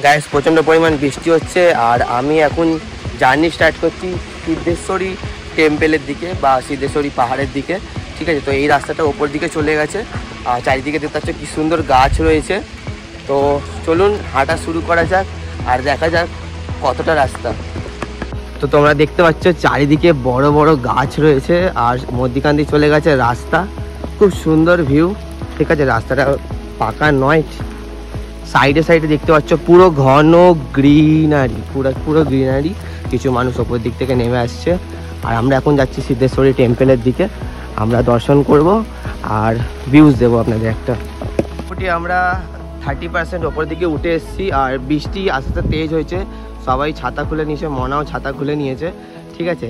Guys প্রচণ্ড পরিমাণ বৃষ্টি হচ্ছে আর আমি এখন জার্নি স্টার্ট করছি সিদ্ধেশ্বরী টেম্পেলের দিকে বা সিদ্ধেশ্বরী পাহাড়ের দিকে। ঠিক আছে, তো এই রাস্তাটা ওপর দিকে চলে গেছে আর চারিদিকে দেখতে পাচ্ছ কি সুন্দর গাছ রয়েছে। তো চলুন হাঁটা শুরু করা যাক আর দেখা যাক কতটা রাস্তা। তো তোমরা দেখতে পাচ্ছ চারিদিকে বড় বড় গাছ রয়েছে আর মধ্যিখান দিয়ে চলে গেছে রাস্তা। খুব সুন্দর ভিউ। ঠিক আছে, রাস্তাটা পাকা নয়, সাইডে সাইডে দেখতে পাচ্ছ পুরো ঘন গ্রিনারি, পুরো গ্রিনারি। কিছু মানুষ ওপর দিক থেকে নেমে আসছে আর আমরা এখন যাচ্ছি সিদ্ধেশ্বরী টেম্পেলের দিকে। আমরা দর্শন করব আর ভিউজ দেবো আপনাদের একটা। মোটামুটি আমরা 30% ওপর দিকে উঠে এসেছি আর বৃষ্টি আস্তে আস্তে তেজ হয়েছে। সবাই ছাতা খুলে নিয়েছে, মনাও ছাতা খুলে নিয়েছে। ঠিক আছে,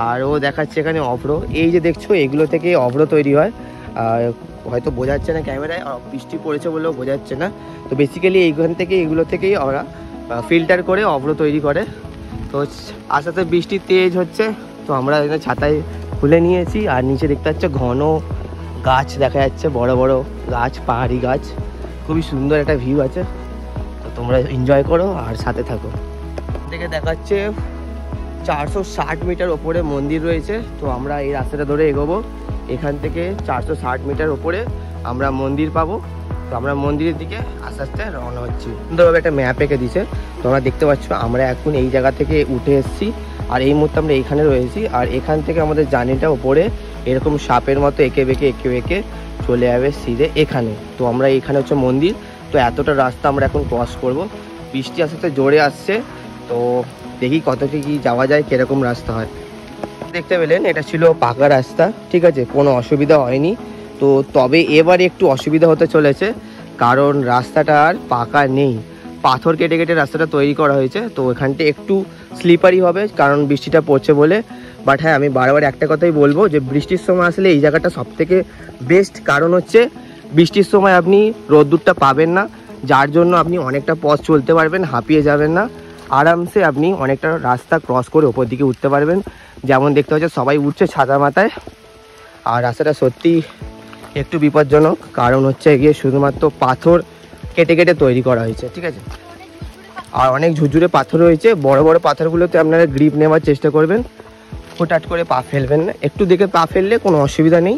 আর ও দেখাচ্ছে এখানে অভ্র। এই যে দেখছো এগুলো থেকে অভ্র তৈরি হয়। আর হয়তো বোঝা যাচ্ছে না ক্যামেরায়, বৃষ্টি পড়েছে বলেও বোঝা যাচ্ছে না। তো বেসিক্যালি এগুলো থেকেই ওরা ফিল্টার করে অভ্র তৈরি করে। তো আস্তে আস্তে বৃষ্টি তেজ হচ্ছে, তো আমরা এখানে ছাতায় খুলে নিয়েছি আর নিচে দেখতে পাচ্ছ ঘন গাছ দেখা যাচ্ছে, বড় বড় গাছ, পাহাড়ি গাছ। খুবই সুন্দর একটা ভিউ আছে। তো তোমরা এনজয় করো আর সাথে থাকো। থেকে দেখাচ্ছে 460 মিটার ওপরে মন্দির রয়েছে। তো আমরা এই রাস্তাটা ধরে এগোবো। এখান থেকে 460 মিটার ওপরে আমরা মন্দির পাবো। তো আমরা মন্দিরের দিকে আস্তে আস্তে রওনা হচ্ছি। সুন্দরভাবে একটা ম্যাপ এঁকে দিছে, তোমরা দেখতে পাচ্ছ। আমরা এখন এই জায়গা থেকে উঠে এসেছি আর এই মুহূর্তে আমরা এইখানে রয়েছি। আর এখান থেকে আমাদের জার্নিটা ওপরে এরকম সাপের মতো এঁকে বেঁকে চলে যাবে সিধে এখানে। তো আমরা এখানে হচ্ছে মন্দির। তো এতটা রাস্তা আমরা এখন ক্রস করব। বৃষ্টি আস্তে আস্তে জোরে আসছে, তো দেখি কতটা কি যাওয়া যায়, কিরকম রাস্তা হয়। দেখতে পেলেন এটা ছিল পাকা রাস্তা। ঠিক আছে, কোনো অসুবিধা হয়নি। তো তবে এবার একটু অসুবিধা হতে চলেছে, কারণ রাস্তাটা আর পাকা নেই, পাথর কেটে কেটে রাস্তাটা তৈরি করা হয়েছে। তো এখানটা একটু স্লিপারি হবে কারণ বৃষ্টিটা পড়ছে বলে। বাট হ্যাঁ, আমি বারবার একটা কথাই বলবো যে বৃষ্টির সময় আসলে এই জায়গাটা সবথেকে বেস্ট। কারণ হচ্ছে বৃষ্টির সময় আপনি রোদ্দুরটা পাবেন না, যার জন্য আপনি অনেকটা পথ চলতে পারবেন, হাঁপিয়ে যাবেন না। আরামসে আপনি অনেকটা রাস্তা ক্রস করে ওপর দিকে উঠতে পারবেন। যেমন দেখতে পাচ্ছ সবাই উঠছে ছাতা মাথায়। আর রাস্তাটা সত্যি একটু বিপজ্জনক, কারণ হচ্ছে গিয়ে শুধুমাত্র পাথর কেটে কেটে তৈরি করা হয়েছে। ঠিক আছে, আর অনেক ঝুরঝুরে পাথর রয়েছে। বড় বড় পাথরগুলোতে আপনারা গ্রিপ নেওয়ার চেষ্টা করবেন, হুটহাট করে পা ফেলবেন না। একটু দেখে পা ফেললে কোনো অসুবিধা নেই।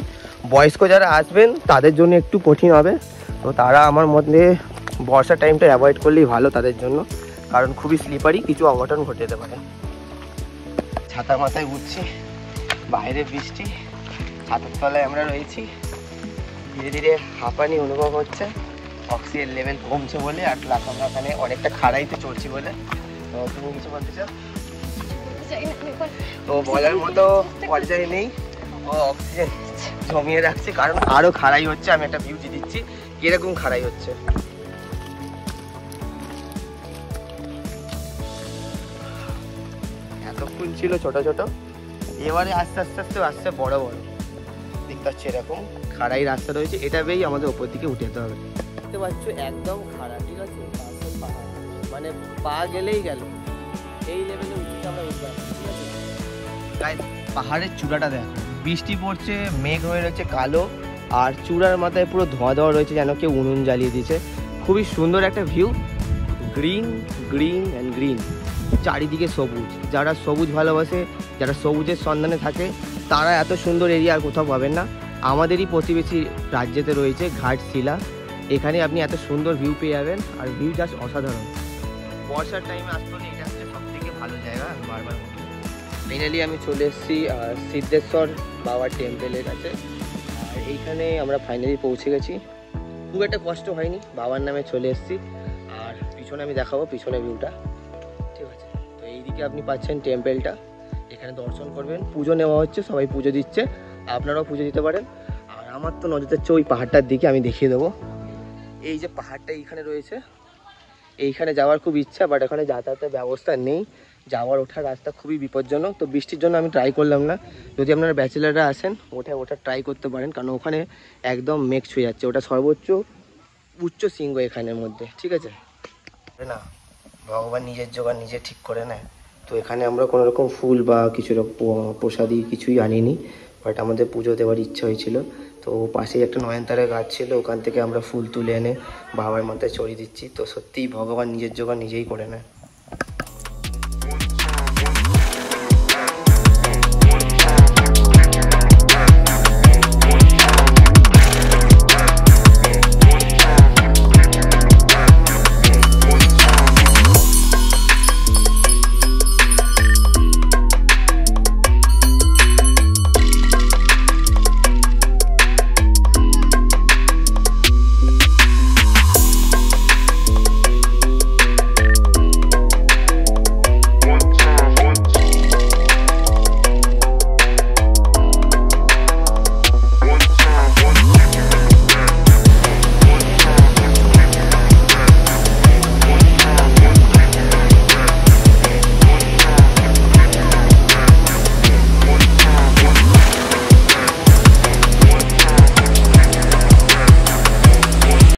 বয়স্ক যারা আসবেন তাদের জন্য একটু কঠিন হবে, তো তারা আমার মধ্যে বর্ষার টাইমটা অ্যাভয়েড করলেই ভালো তাদের জন্য, কারণ খুবই স্লিপারি, কিছু অঘটন ঘটে যেতে পারে। ছাতা মাথায় উঠছি, বাইরে বৃষ্টি, ছাতার তলায় আমরা রয়েছি। ধীরে ধীরে হাঁপানি অনুভব হচ্ছে, অক্সিজেন লেভেল কমছে বলে। আর প্লাস আমরা এখানে অনেকটা খাড়াইতে চড়ছি বলে। তো তুমি কিছু বলতে চাও? তো বলার মতো পর্যায়ে নেই, ও অক্সিজেন জমিয়ে রাখছে, কারণ আরো খাড়াই হচ্ছে। আমি একটা ভিউ দিচ্ছি কিরকম খাড়াই হচ্ছে। এতক্ষণ ছিল ছোট ছোট, এবারে আস্তে আস্তে আস্তে আসছে বড় বড়। দেখতে পাচ্ছি এরকম খাড়াই রাস্তা রয়েছে, এটা বেয়েই আমাদের ওপর দিকে উঠে যেতে হবে। দেখতে পাচ্ছ একদম খাড়া। ঠিক আছে, মানে পা গেলেই গেল, এই লেভেলে উঠতে আমরা উঠতে পারবো। ঠিক আছে, পাহাড়ের চূড়াটা দেখো, বৃষ্টি পড়ছে, মেঘ হয়ে রয়েছে কালো, আর চূড়ার মাথায় পুরো ধোঁয়া ধোঁয়া রয়েছে, যেন কেউ উনুন জ্বালিয়ে দিয়েছে। খুবই সুন্দর একটা view, green green and green, চারিদিকে সবুজ। যারা সবুজ ভালোবাসে, যারা সবুজের সন্ধানে থাকে, তারা এত সুন্দর এরিয়া আর কোথাও পাবেন না। আমাদেরই প্রতিবেশী রাজ্যেতে রয়েছে ঘাটশিলা, এখানে আপনি এত সুন্দর ভিউ পেয়ে যাবেন। আর ভিউ জাস্ট অসাধারণ। বর্ষার টাইমে আসতে হলে এটা হচ্ছে সব থেকে ভালো জায়গা। বারবার ফাইনালি আমি চলে এসেছি সিদ্ধেশ্বর বাবার টেম্পেলের কাছে। আর এইখানে আমরা ফাইনালি পৌঁছে গেছি। খুব একটা কষ্ট হয়নি, বাবার নামে চলে এসেছি। আর পিছনে আমি দেখাবো পিছনে ভিউটা। ঠিক আছে, তো এইদিকে আপনি পাচ্ছেন টেম্পেলটা, এখানে দর্শন করবেন। পুজো নেওয়া হচ্ছে, সবাই পুজো দিচ্ছে, আপনারাও পুজো দিতে পারেন। আর আমার তো নজর যাচ্ছে ওই পাহাড়টার দিকে, আমি দেখিয়ে দেবো। এই যে পাহাড়টা এইখানে রয়েছে, এইখানে যাওয়ার খুব ইচ্ছা, বাট এখানে যাতায়াতের ব্যবস্থা নেই, যাওয়ার ওঠার রাস্তা খুবই বিপজ্জনক। তো বৃষ্টির জন্য আমি ট্রাই করলাম না। যদি আপনারা ব্যাচেলাররা আসেন ওটা ট্রাই করতে পারেন, কারণ ওখানে একদম মেঘ ছুঁয়ে যাচ্ছে। ওটা সর্বোচ্চ উচ্চ শৃঙ্গ এখানের মধ্যে। ঠিক আছে না, ভগবান নিজের জোগাড় নিজে ঠিক করে নেয়। তো এখানে আমরা কোনো রকম ফুল বা কিছু প্রসাদী কিছুই আনিনি, বাট আমাদের পুজো দেওয়ার ইচ্ছা হয়েছিল। তো তো পাশেই একটা নয়নতারা গাছ ছিল, ওখান থেকে আমরা ফুল তুলে এনে বাবার মাথায় চড়িয়ে দিচ্ছি। তো সত্যিই ভগবান নিজের জোগাড় নিজেই করে নেয়।